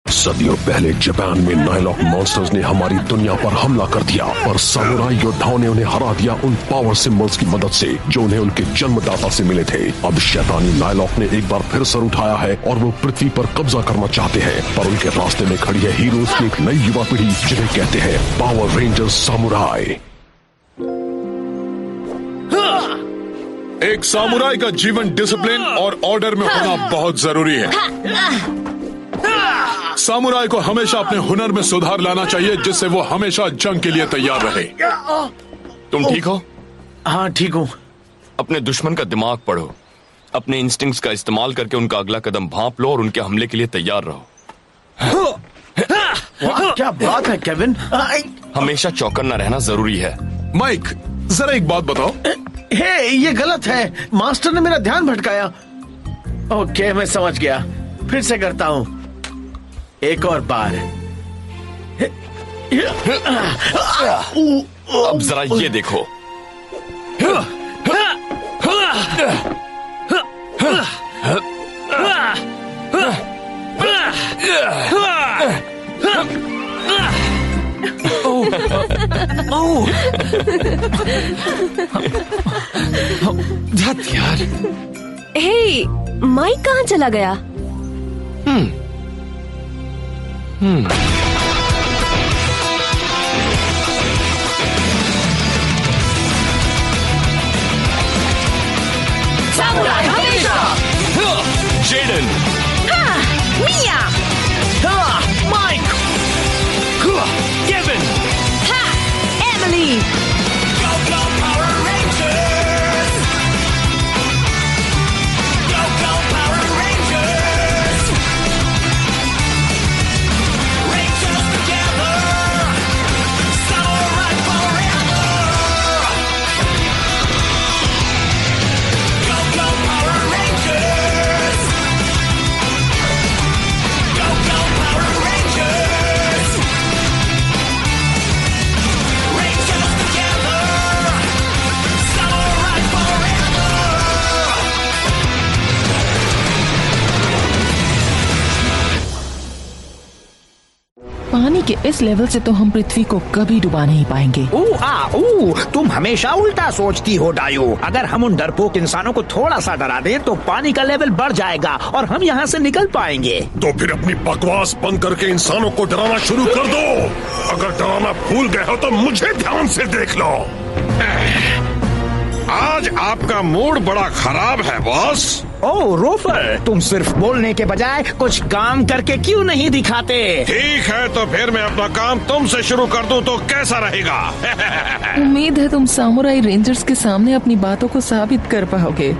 सदियों पहले जापान में नाइलॉक मॉन्स्टर्स ने हमारी दुनिया पर हमला कर दिया और सामुराई योद्धाओं ने उन्हें हरा दिया उन पावर सिंबल्स की मदद से जो उन्हें उनके जन्मदाता से मिले थे। अब शैतानी नाइलॉक ने एक बार फिर सर उठाया है और वो पृथ्वी पर कब्जा करना चाहते हैं, पर उनके रास्ते में खड़ी है हीरोज की एक नई युवा पीढ़ी जिन्हें कहते हैं पावर रेंजर्स सामुराई। एक सामुराई का जीवन डिसिप्लिन और ऑर्डर में होना बहुत जरूरी है। सामुराई को हमेशा अपने हुनर में सुधार लाना चाहिए जिससे वो हमेशा जंग के लिए तैयार रहे। तुम ठीक हो? हाँ ठीक हूँ। अपने दुश्मन का दिमाग पढ़ो, अपने इंस्टिंक्ट्स का इस्तेमाल करके उनका अगला कदम भांप लो और उनके हमले के लिए तैयार रहो। वाह, क्या बात है केविन। हमेशा चौकन्ना रहना जरूरी है। माइक, जरा एक बात बताओ। हे, ये गलत है। मास्टर ने मेरा ध्यान भटकाया। ओके, मैं समझ गया। फिर से करता हूँ, एक और बार। अब जरा ये देखो। यार, हे, माइक कहाँ चला गया? सामुराई हमेशा। जेडन, मिया, माइक, केविन, एमिली। पानी के इस लेवल से तो हम पृथ्वी को कभी डुबा नहीं पाएंगे। तुम हमेशा उल्टा सोचती हो डायू। अगर हम उन डरपोक इंसानों को थोड़ा सा डरा दें तो पानी का लेवल बढ़ जाएगा और हम यहाँ से निकल पाएंगे। तो फिर अपनी बकवास बंद करके इंसानों को डराना शुरू कर दो। अगर डराना भूल गए हो तो मुझे ध्यान से देख लो। आज आपका मूड बड़ा खराब है बॉस। ओह रोफर, तुम सिर्फ बोलने के बजाय कुछ काम करके क्यों नहीं दिखाते? ठीक है, तो फिर मैं अपना काम तुमसे शुरू कर दूं तो कैसा रहेगा? उम्मीद है तुम सामुराई रेंजर्स के सामने अपनी बातों को साबित कर पाओगे।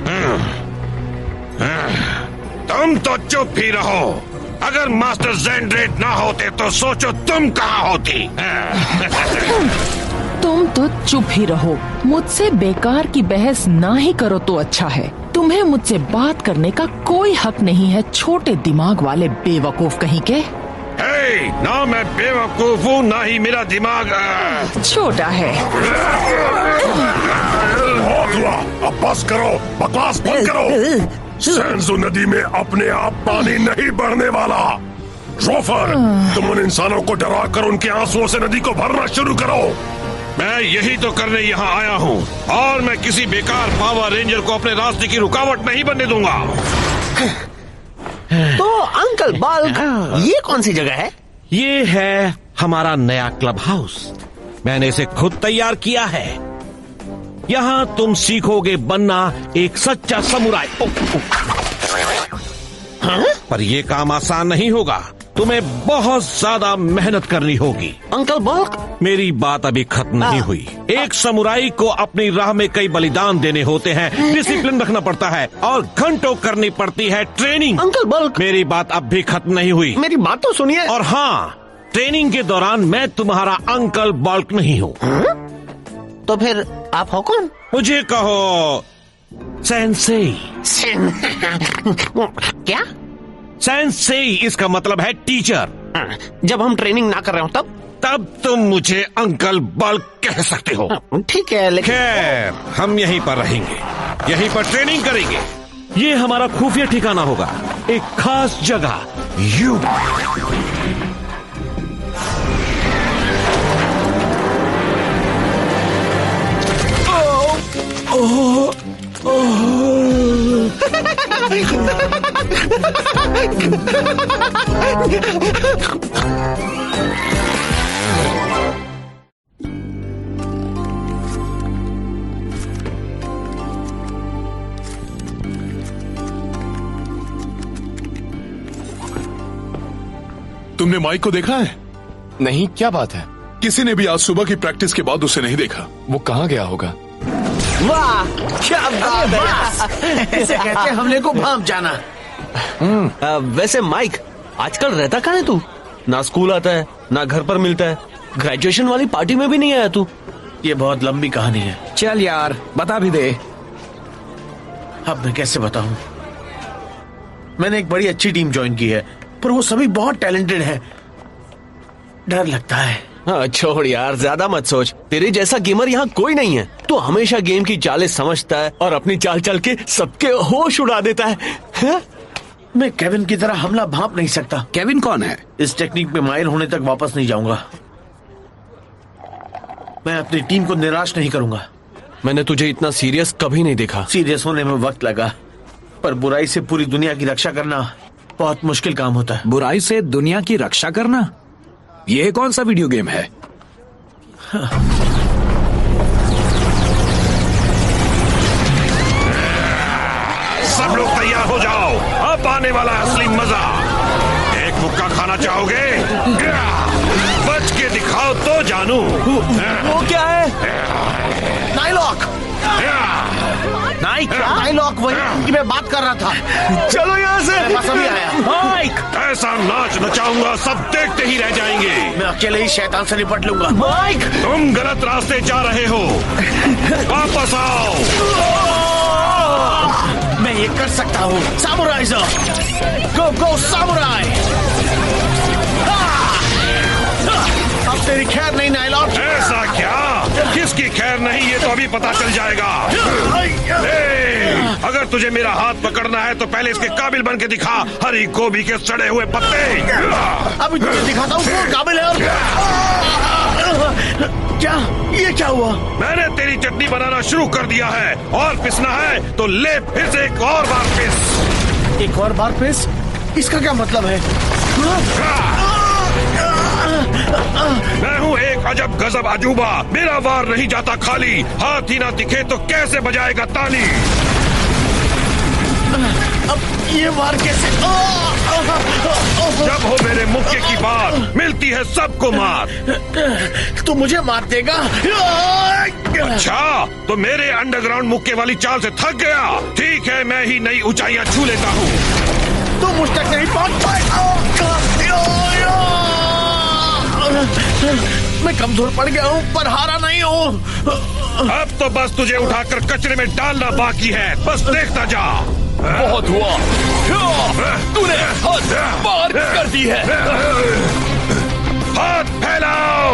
तुम तो चुप ही रहो। अगर मास्टर ज़ेंड्रेट ना होते तो सोचो तुम कहाँ होती। तुम तो चुप ही रहो। मुझसे बेकार की बहस ना ही करो तो अच्छा है। तुम्हें मुझसे बात करने का कोई हक नहीं है, छोटे दिमाग वाले बेवकूफ कहीं के। ना मैं बेवकूफ हूँ, ना ही मेरा दिमाग छोटा है। अब बस करो, बकवास बंद करो। सेंजू नदी में अपने आप पानी नहीं बढ़ने वाला। रोफर, तुम उन इंसानों को डरा कर उनके आंसुओं से नदी को भरना शुरू करो। मैं यही तो करने यहाँ आया हूँ और मैं किसी बेकार पावर रेंजर को अपने रास्ते की रुकावट नहीं बनने दूंगा। तो अंकल बल्क, ये कौन सी जगह है? ये है हमारा नया क्लब हाउस। मैंने इसे खुद तैयार किया है। यहाँ तुम सीखोगे बनना एक सच्चा समुराई। पर यह काम आसान नहीं होगा। तुम्हें बहुत ज्यादा मेहनत करनी होगी। अंकल बल्क, मेरी बात अभी खत्म नहीं हुई। एक समुराई को अपनी राह में कई बलिदान देने होते हैं, डिसिप्लिन रखना पड़ता है और घंटों करनी पड़ती है ट्रेनिंग। अंकल बल्क, मेरी बात अब भी खत्म नहीं हुई। मेरी बात तो सुनिए। और हाँ, ट्रेनिंग के दौरान मैं तुम्हारा अंकल बल्क नहीं हूँ। तो फिर आप हो कौन? मुझे कहो सेंसेई। क्या? सेंसेई इसका मतलब है टीचर। जब हम ट्रेनिंग ना कर रहे हो तब तुम मुझे अंकल बल्क कह सकते हो। ठीक है, लेकिन खैर, हम यहीं पर रहेंगे, यहीं पर ट्रेनिंग करेंगे। ये हमारा खुफिया ठिकाना होगा, एक खास जगह। तुमने माइक को देखा है? नहीं, क्या बात है? किसी ने भी आज सुबह की प्रैक्टिस के बाद उसे नहीं देखा। वो कहाँ गया होगा? वाह, क्या बात है! ऐसे कहते हैं हमले को भांप जाना। वैसे माइक, आजकल रहता कहाँ है तू? ना स्कूल आता है, ना घर पर मिलता है। ग्रेजुएशन वाली पार्टी में भी नहीं आया तू। ये बहुत लंबी कहानी है। चल यार, बता भी दे। अब मैं कैसे बताऊं? मैंने एक बड़ी अच्छी टीम ज्वाइन की है, पर वो सभी बहुत टैलेंटेड हैं। डर लगता है। हाँ, छोड़ यार, ज्यादा मत सोच। तेरे जैसा गेमर यहाँ कोई नहीं है। तू हमेशा गेम की चालें समझता है और अपनी चाल चल के सबके होश उड़ा देता है? मैं केविन की तरह हमला भांप नहीं सकता। केविन कौन है? इस टेक्निक में माहिर होने तक वापस नहीं जाऊंगा। मैं अपनी टीम को निराश नहीं करूंगा। मैंने तुझे इतना सीरियस कभी नहीं देखा। सीरियस होने में वक्त लगा, पर बुराई से पूरी दुनिया की रक्षा करना बहुत मुश्किल काम होता है। बुराई से दुनिया की रक्षा करना? ये कौन सा वीडियो गेम है? सब लोग तैयार हो जाओ, अब आने वाला असली मजा। एक मुक्का खाना चाहोगे? बच के दिखाओ तो जानू। वो क्या है? नाइलॉक। नाइलॉक, वही कि मैं बात कर रहा था। चलो यहाँ से। बस अभी आया। माइक, ऐसा नाच नचाऊंगा सब देखते ही रह जाएंगे। मैं अकेले ही शैतान से निपट लूंगा। माइक, तुम गलत रास्ते जा रहे हो, वापस आओ। मैं ये कर सकता हूँ। सामुराइज़र, गो गो सामुराई। अब तेरी खैर नहीं नाइलॉक। ऐसा क्या? किसकी खैर नहीं, ये तो अभी पता चल जाएगा। अगर तुझे मेरा हाथ पकड़ना है तो पहले इसके काबिल बन के दिखा। हरी गोभी के सड़े हुए पत्ते। अभी तुझे दिखाता हूँ कौन काबिल है। क्या ये क्या हुआ? मैंने तेरी चटनी बनाना शुरू कर दिया है, और पिसना है तो ले फिर से एक और बार पिस। एक और बार पिस? इसका क्या मतलब है? मैं हूँ एक अजब गजब अजूबा। मेरा वार नहीं जाता खाली। हाथ ही ना दिखे तो कैसे बजाएगा ताली? अब ये वार कैसे? जब हो मेरे मुक्के की बात, मिलती है सबको मार। तू मुझे मार देगा? अच्छा, तो मेरे अंडरग्राउंड मुक्के वाली चाल से थक गया? ठीक है, मैं ही नई ऊंचाइयां छू लेता हूँ। तू मुझ तक नहीं पहुंच पाएगा। मैं कमजोर पड़ गया हूँ, पर हारा नहीं हूँ। अब तो बस तुझे उठाकर कचरे में डालना बाकी है। बस देखता जा। बहुत हुआ, तूने हद पार कर दी है। हाथ फैलाओ।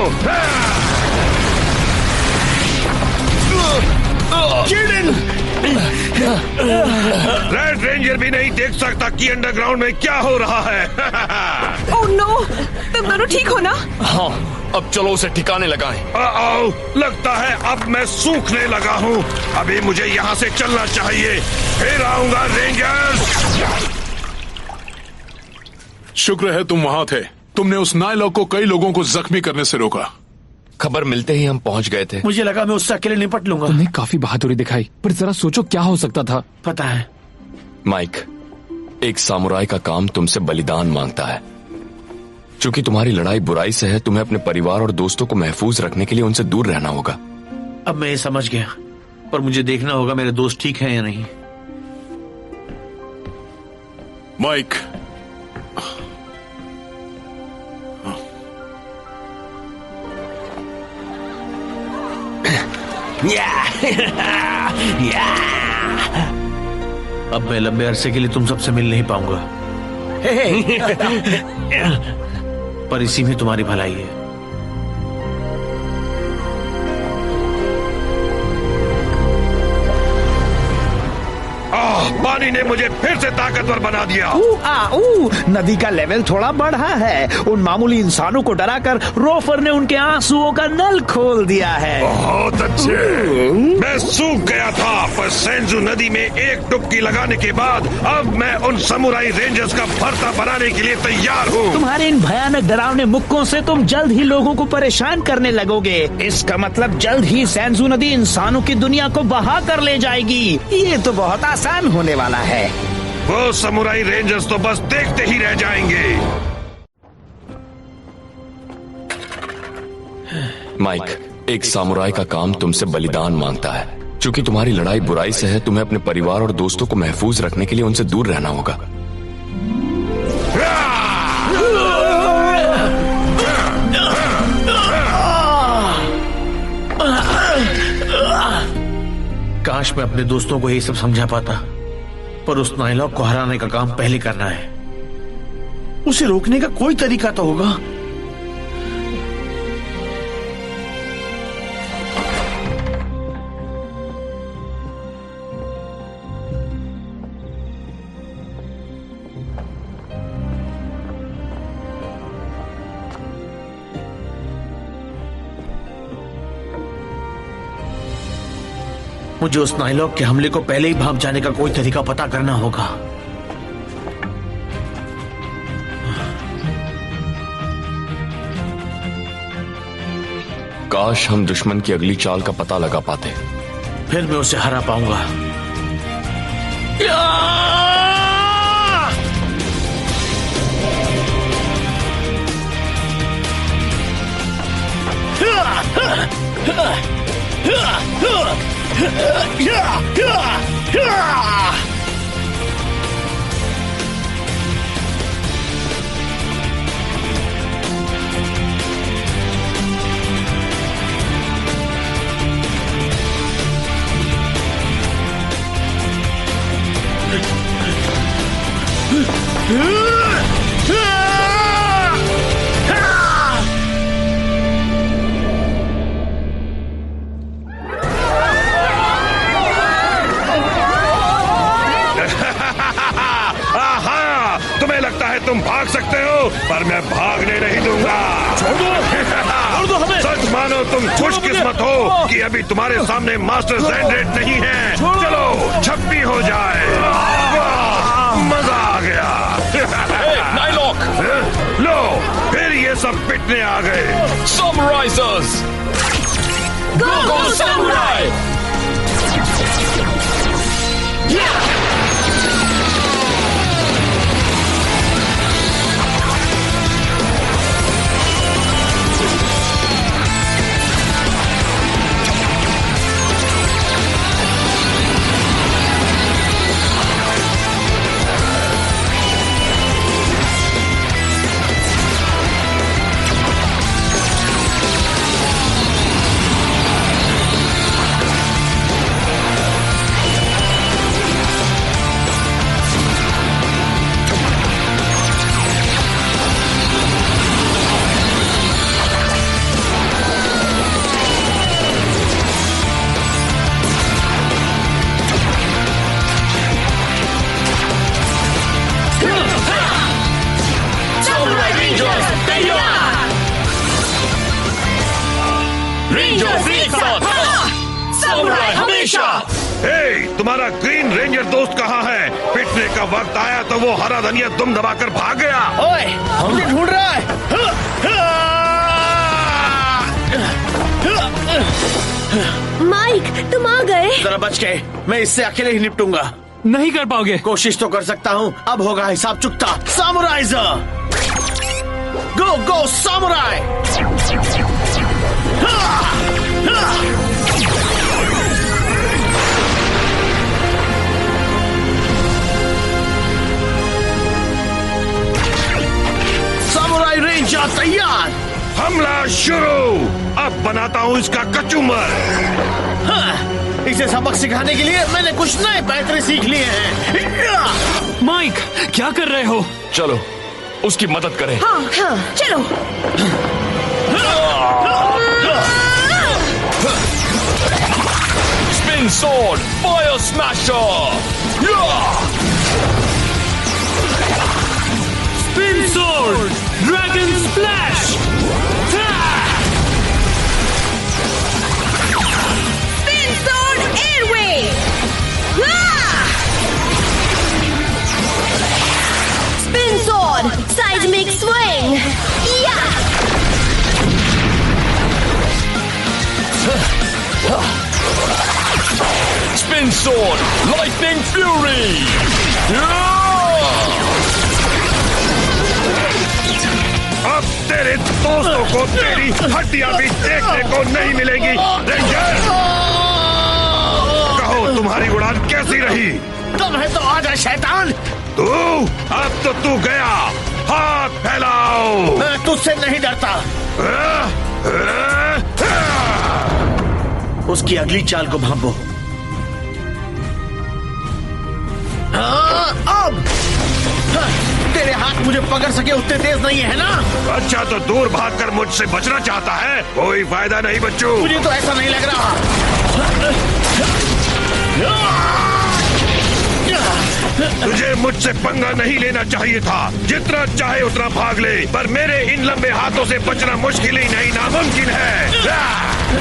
रेड रेंजर भी नहीं देख सकता कि अंडरग्राउंड में क्या हो रहा है। ओह नो, तुम दोनों ठीक हो ना? हाँ, अब चलो उसे ठिकाने लगाएं। लगता है अब मैं सूखने लगा हूँ। अभी मुझे यहाँ से चलना चाहिए, फिर आऊंगा रेंजर्स। शुक्र है तुम वहाँ थे। तुमने उस नाइलॉक को कई लोगों को जख्मी करने से रोका। खबर मिलते ही हम पहुंच गए थे। मुझे लगा मैं उससे अकेले निपट लूंगा। तुमने काफी बहादुरी दिखाई, पर जरा सोचो क्या हो सकता था। पता है माइक, एक सामुराई का काम तुमसे बलिदान मांगता है। क्योंकि तुम्हारी लड़ाई बुराई से है, तुम्हें अपने परिवार और दोस्तों को महफूज रखने के लिए उनसे दूर रहना होगा। अब मैं ये समझ गया, पर मुझे देखना होगा मेरे दोस्त ठीक हैं या नहीं। माइक, अब मैं लंबे अरसे के लिए तुम सबसे मिल नहीं पाऊंगा। पर इसी में तुम्हारी भलाई है। पानी पानी ने मुझे फिर से ताकतवर बना दिया। नदी का लेवल थोड़ा बढ़ा है। उन मामूली इंसानों को डराकर रोफर ने उनके आंसुओं का नल खोल दिया है। बहुत अच्छे। मैं सूख गया था, पर सेंजू नदी में एक डुबकी लगाने के बाद अब मैं उन समुराई रेंजर्स का भरता बनाने के लिए तैयार हूँ। तुम्हारे इन भयानक डरावने मुक्कों से तुम जल्द ही लोगों को परेशान करने लगोगे। इसका मतलब जल्द ही सेंजू नदी इंसानों की दुनिया को बहा कर ले जाएगी। ये तो बहुत आसान होने वाला है। वो समुराई रेंजर्स तो बस देखते ही रह जाएंगे। माइक, एक सामुराई का काम तुमसे बलिदान मांगता है। क्योंकि तुम्हारी लड़ाई बुराई से है, तुम्हें अपने परिवार और दोस्तों को महफूज रखने के लिए उनसे दूर रहना होगा। काश मैं अपने दोस्तों को ये सब समझा पाता, पर उस नाइलॉक को हराने का काम पहले करना है। उसे रोकने का कोई तरीका तो होगा। मुझे उस नाइलॉक के हमले को पहले ही भाग जाने का कोई तरीका पता करना होगा। काश हम दुश्मन की अगली चाल का पता लगा पाते, फिर मैं उसे हरा पाऊंगा। तुम्हें लगता है तुम भाग सकते हो, पर मैं भागने नहीं दूंगा। छोड़ दो हमें। सच मानो तुम खुशकिस्मत हो कि अभी तुम्हारे सामने मास्टर सैंड्रेट नहीं है। चलो छप्पी हो जाए। मजा आ गया। नाइलॉक! लो, फिर ये सब पिटने आ गए। समुराइजर्स! गो समुराई! तुम्हारा ग्रीन रेंजर दोस्त कहाँ है? पिटने का वक्त आया तो वो हरा धनिया दुम दबाकर भाग गया। ओए, हमने ढूंढ रहा है। माइक, तुम आ गए। जरा बच गए, मैं इससे अकेले ही निपटूंगा। नहीं कर पाओगे। कोशिश तो कर सकता हूँ। अब होगा हिसाब चुकता। सामुराइजर, गो गो सामुराई! सामुराई रेंजर तैयार। हमला शुरू। अब बनाता हूँ इसका कचूमर। हाँ, इसे सबक सिखाने के लिए मैंने कुछ नए पैतरे सीख लिए हैं। माइक, क्या कर रहे हो? चलो उसकी मदद करें। हाँ, हाँ, चलो। Spin sword, fire smasher! Spin sword dragon splash. Spin sword airwave. Spin sword seismic swing. Spin sword lightning fury. अब तेरे दोस्तों को तेरी हड्डियां भी देखने को नहीं मिलेंगी। रेंजर, कहो तुम्हारी उड़ान कैसी रही? तुम है तो आजा शैतान। तू अब तो तू गया। हाथ फैलाओ। मैं तुझसे नहीं डरता। उसकी अगली चाल को भांपो। अब तेरे हाथ मुझे पकड़ सके उतने तेज नहीं है ना? अच्छा तो दूर भागकर मुझसे बचना चाहता है? कोई फायदा नहीं बच्चों। मुझे तो ऐसा नहीं लग रहा। तुझे मुझसे पंगा नहीं लेना चाहिए था। जितना चाहे उतना भाग ले, पर मेरे इन लंबे हाथों से बचना मुश्किल ही नहीं नामुमकिन है।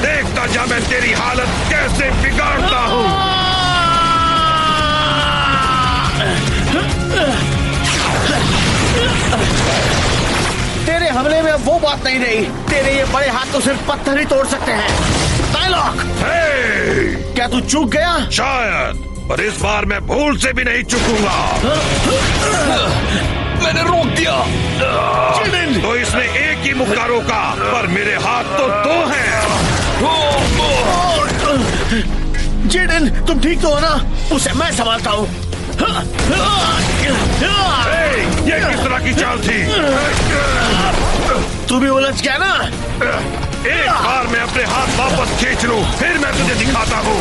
देखता जा मैं तेरी हालत कैसे बिगाड़ता हूँ। तेरे हमले में अब वो बात नहीं रही। तेरे ये बड़े हाथ तो सिर्फ पत्थर ही तोड़ सकते हैं। डायलॉग। क्या तू चूक गया? शायद, पर इस बार मैं भूल से भी नहीं चूकूंगा। मैंने रोक दिया। तो इसने एक ही मुक्का रोका, पर मेरे हाथ तो दो हैं। जेडन, तुम ठीक तो हो ना? उसे मैं संभालता हूँ। ये किस तरह की चाल थी? तू भी उलझ गया ना? एक बार मैं अपने हाथ वापस खींच लूं, फिर मैं तुझे दिखाता हूँ।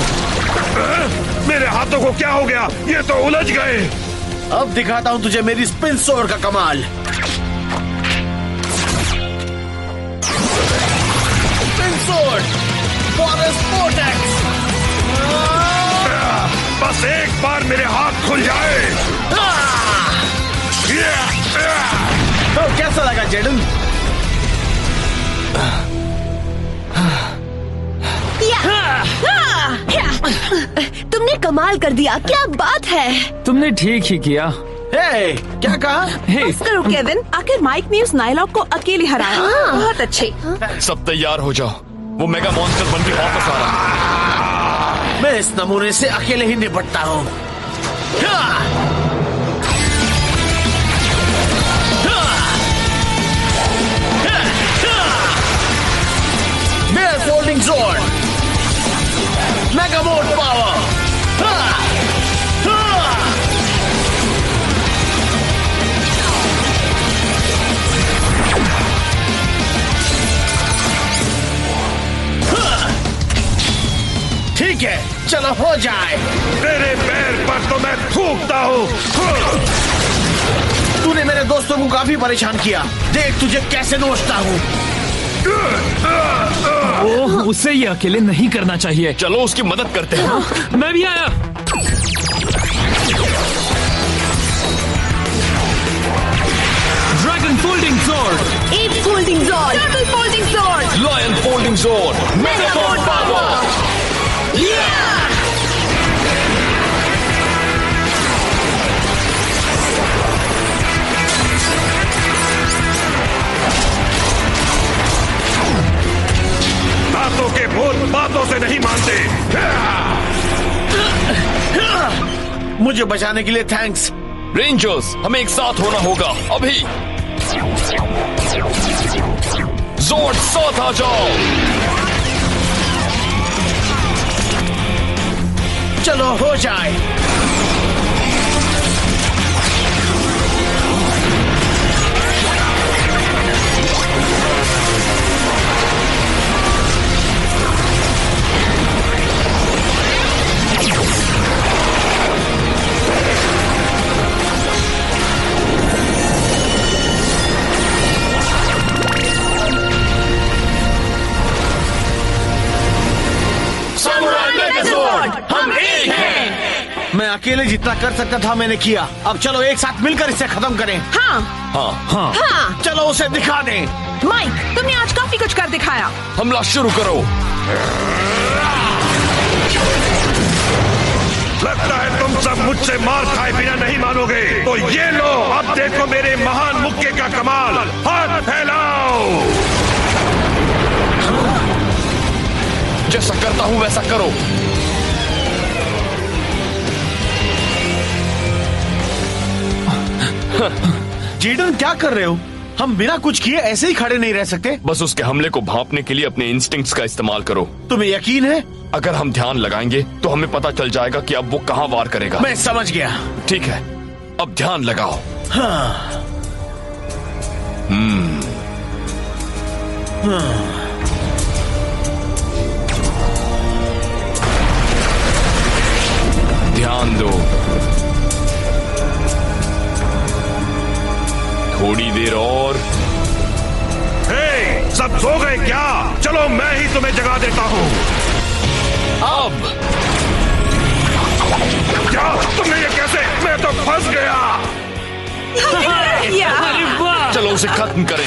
मेरे हाथों को क्या हो गया? ये तो उलझ गए। अब दिखाता हूँ तुझे मेरी स्पिन स्वॉर्ड का कमाल। Spin sword, forest vortex. बस एक बार मेरे हाथ खुल जाए। तो कैसा लगा जेडन? तुमने कमाल कर दिया। क्या बात है? तुमने ठीक ही किया। क्या कहा? बस करो केविन, आखिर माइक ने उस नायलॉक को अकेले हराया। बहुत अच्छे। सब तैयार हो जाओ, वो मेगा मॉन्स्टर बन के वापस आ रहा है। मैं इस नमूने से अकेले ही निपटता हूँ। मेरा folding sword, mega mode power. ठीक है, चलो हो जाए। तेरे पैर पर तो मैं थूकता हूँ। तूने मेरे दोस्तों को काफी परेशान किया। देख तुझे कैसे नोचता हूँ। ओह, उसे ये अकेले नहीं करना चाहिए। चलो उसकी मदद करते हैं। मैं भी आया। Dragon folding sword, ape folding sword, turtle folding sword, lion folding sword, mega mode power. दांतों के भूत बातों से नहीं मानते। मुझे बचाने के लिए थैंक्स। रेंजर्स, हमें एक साथ होना होगा अभी। ज़ोर्ड, साथ आ जाओ। चलो हो जाए। मैं अकेले जितना कर सकता था मैंने किया। अब चलो एक साथ मिलकर इसे खत्म करें। हाँ हाँ हाँ हाँ। चलो उसे दिखा दें। माइक, तुमने आज काफी कुछ कर दिखाया। हमला शुरू करो। लगता है तुम सब मुझसे मार खाए बिना नहीं मानोगे, तो ये लो, अब देखो मेरे महान मुक्के का कमाल। हाथ फैलाओ। जैसा करता हूँ वैसा करो। जेडन क्या कर रहे हो? हम बिना कुछ किए ऐसे ही खड़े नहीं रह सकते। बस उसके हमले को भांपने के लिए अपने इंस्टिंक्ट्स का इस्तेमाल करो। तुम्हें यकीन है? अगर हम ध्यान लगाएंगे तो हमें पता चल जाएगा कि अब वो कहाँ वार करेगा। मैं समझ गया। ठीक है, अब ध्यान लगाओ। हाँ। ध्यान दो। थोड़ी देर और। हे, सब सो गए क्या? चलो मैं ही तुम्हें जगा देता हूँ। अब क्या? तुमने ये कैसे? मैं तो फंस गया। अरे वाह! चलो उसे खत्म करें।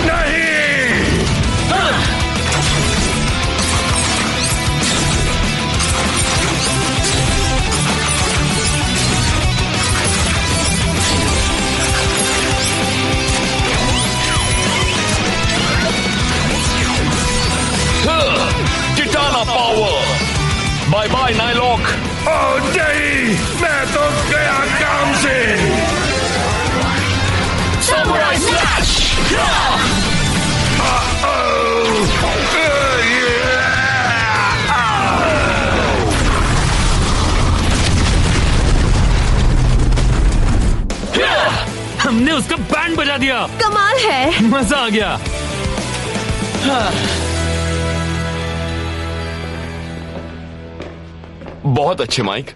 नहीं। टिटाना पावर। बाय बाय नाइलॉक। ओह नहीं, मैं तो गया काम से। Samurai slash. हमने उसका बैंड बजा दिया। कमाल है। मजा आ गया। बहुत अच्छे माइक।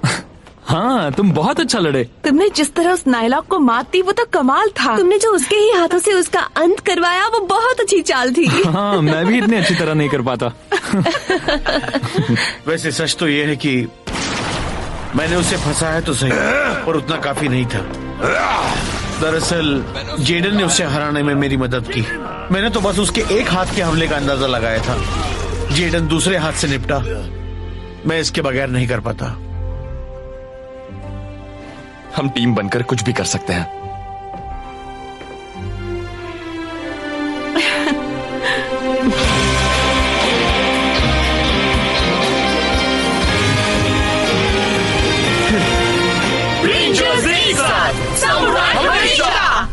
हाँ, तुम बहुत अच्छा लड़े। तुमने जिस तरह उस नायलॉक को मात दी वो तो कमाल था। तुमने जो उसके ही हाथों से उसका अंत करवाया वो बहुत अच्छी चाल थी। हाँ, मैं भी इतनी अच्छी तरह नहीं कर पाता। वैसे सच तो ये है कि मैंने उसे फंसाया तो सही, पर उतना काफी नहीं था। दरअसल जेडन ने उसे हराने में मेरी मदद की। मैंने तो बस उसके एक हाथ के हमले का अंदाजा लगाया था। जेडन दूसरे हाथ से निपटा। मैं इसके बगैर नहीं कर पाता। हम टीम बनकर कुछ भी कर सकते हैं। रेंजर्स एक साथ, समुराई हमेशा।